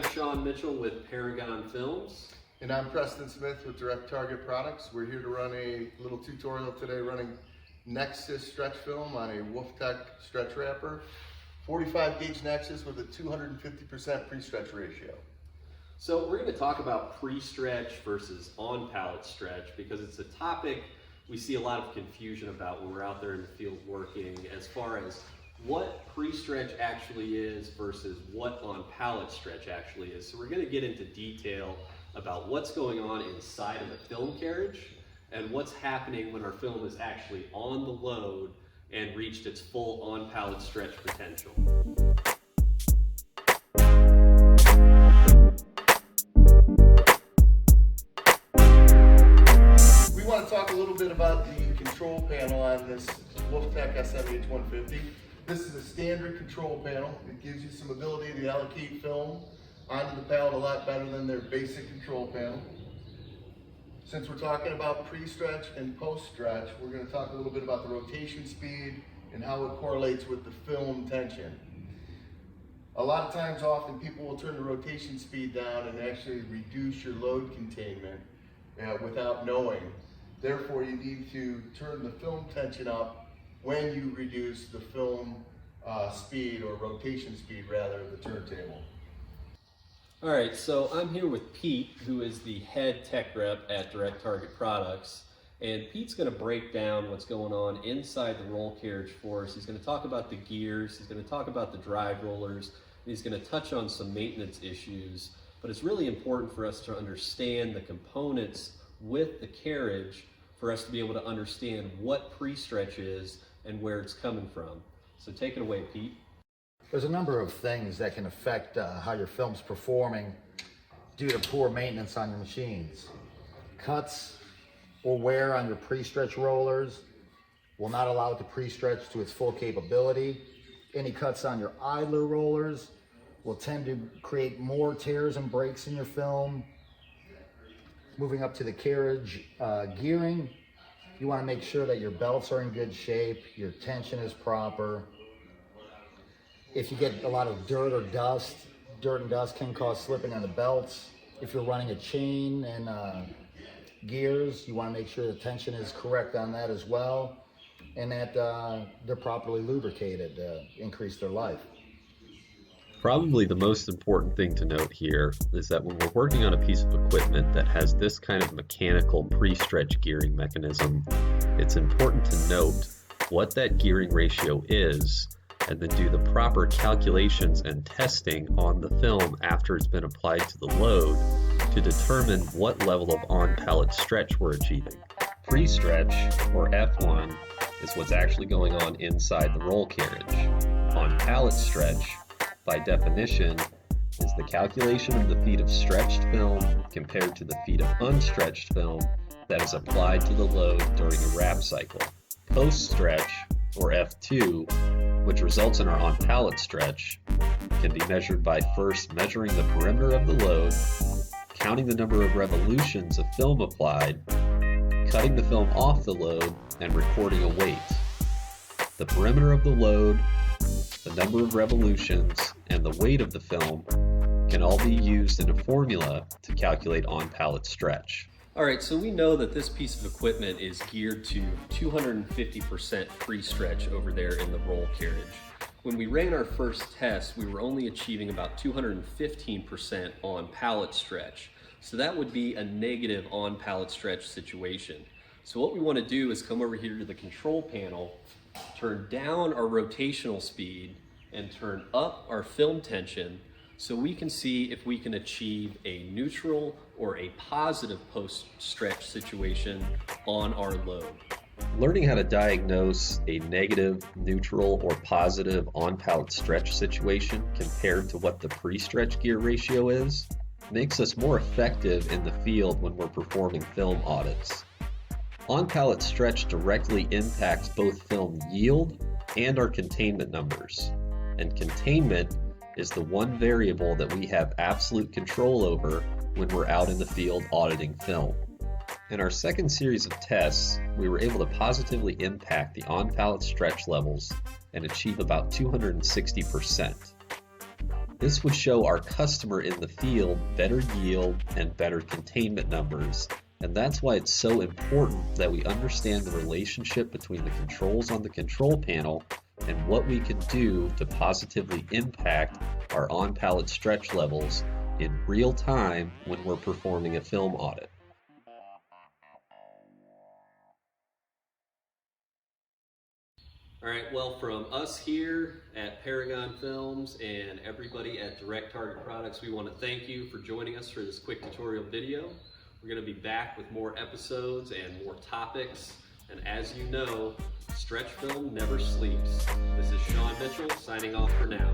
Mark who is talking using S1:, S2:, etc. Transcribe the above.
S1: I'm Shawn Mitchell with Paragon Films.
S2: And I'm Preston Smith with Direct Target Products. We're here to run a little tutorial today running Nexus stretch film on a WolfTech stretch wrapper. 45 gauge Nexus with a 250% pre-stretch ratio.
S1: So we're going to talk about pre-stretch versus on-pallet stretch because it's a topic we see a lot of confusion about when we're out there in the field working as far as what pre-stretch actually is versus what on-pallet stretch actually is. So we're going to get into detail about what's going on inside of a film carriage and what's happening when our film is actually on the load and reached its full on-pallet stretch potential.
S2: We want to talk a little bit about the control panel on this WolfTech SMH150. This is a standard control panel. It gives you some ability to allocate film onto the pallet a lot better than their basic control panel. Since we're talking about pre-stretch and post-stretch, we're going to talk a little bit about the rotation speed and how it correlates with the film tension. A lot of times, often people will turn the rotation speed down and actually reduce your load containment without knowing. Therefore, you need to turn the film tension up when you reduce the film speed, or rotation speed rather, of the turntable.
S1: All right, so I'm here with Pete, who is the head tech rep at Direct Target Products. And Pete's going to break down what's going on inside the roll carriage for us. He's going to talk about the gears, he's going to talk about the drive rollers, and he's going to touch on some maintenance issues. But it's really important for us to understand the components with the carriage for us to be able to understand what pre-stretch is and where it's coming from. So take it away, Pete.
S3: There's a number of things that can affect how your film's performing due to poor maintenance on your machines. Cuts or wear on your pre-stretch rollers will not allow it to pre-stretch to its full capability. Any cuts on your idler rollers will tend to create more tears and breaks in your film. Moving up to the carriage gearing, you want to make sure that your belts are in good shape, your tension is proper. If you get a lot of dirt or dust, dirt and dust can cause slipping on the belts. If you're running a chain and gears, you want to make sure the tension is correct on that as well, and that they're properly lubricated to increase their life.
S4: Probably the most important thing to note here is that when we're working on a piece of equipment that has this kind of mechanical pre-stretch gearing mechanism, it's important to note what that gearing ratio is and then do the proper calculations and testing on the film after it's been applied to the load to determine what level of on-pallet stretch we're achieving. Pre-stretch, or F1, is what's actually going on inside the roll carriage. On-pallet stretch, by definition, is the calculation of the feet of stretched film compared to the feet of unstretched film that is applied to the load during a wrap cycle. Post-stretch, or F2, which results in our on-pallet stretch, can be measured by first measuring the perimeter of the load, counting the number of revolutions of film applied, cutting the film off the load, and recording a weight. The perimeter of the load, the number of revolutions, and the weight of the film can all be used in a formula to calculate on-pallet stretch.
S1: All right, so we know that this piece of equipment is geared to 250% pre-stretch over there in the roll carriage. When we ran our first test, we were only achieving about 215% on-pallet stretch. So that would be a negative on-pallet stretch situation. So what we want to do is come over here to the control panel, turn down our rotational speed, and turn up our film tension so we can see if we can achieve a neutral or a positive post-stretch situation on our load.
S4: Learning how to diagnose a negative, neutral, or positive on-pallet stretch situation compared to what the pre-stretch gear ratio is makes us more effective in the field when we're performing film audits. On-pallet stretch directly impacts both film yield and our containment numbers, and containment is the one variable that we have absolute control over when we're out in the field auditing film. In our second series of tests, we were able to positively impact the on-pallet stretch levels and achieve about 260%. This would show our customer in the field better yield and better containment numbers. And that's why it's so important that we understand the relationship between the controls on the control panel and what we can do to positively impact our on-pallet stretch levels in real time when we're performing a film audit.
S1: All right, well, from us here at Paragon Films and everybody at Direct Target Products, we want to thank you for joining us for this quick tutorial video. We're going to be back with more episodes and more topics. And as you know, stretch film never sleeps. This is Shawn Mitchell signing off for now.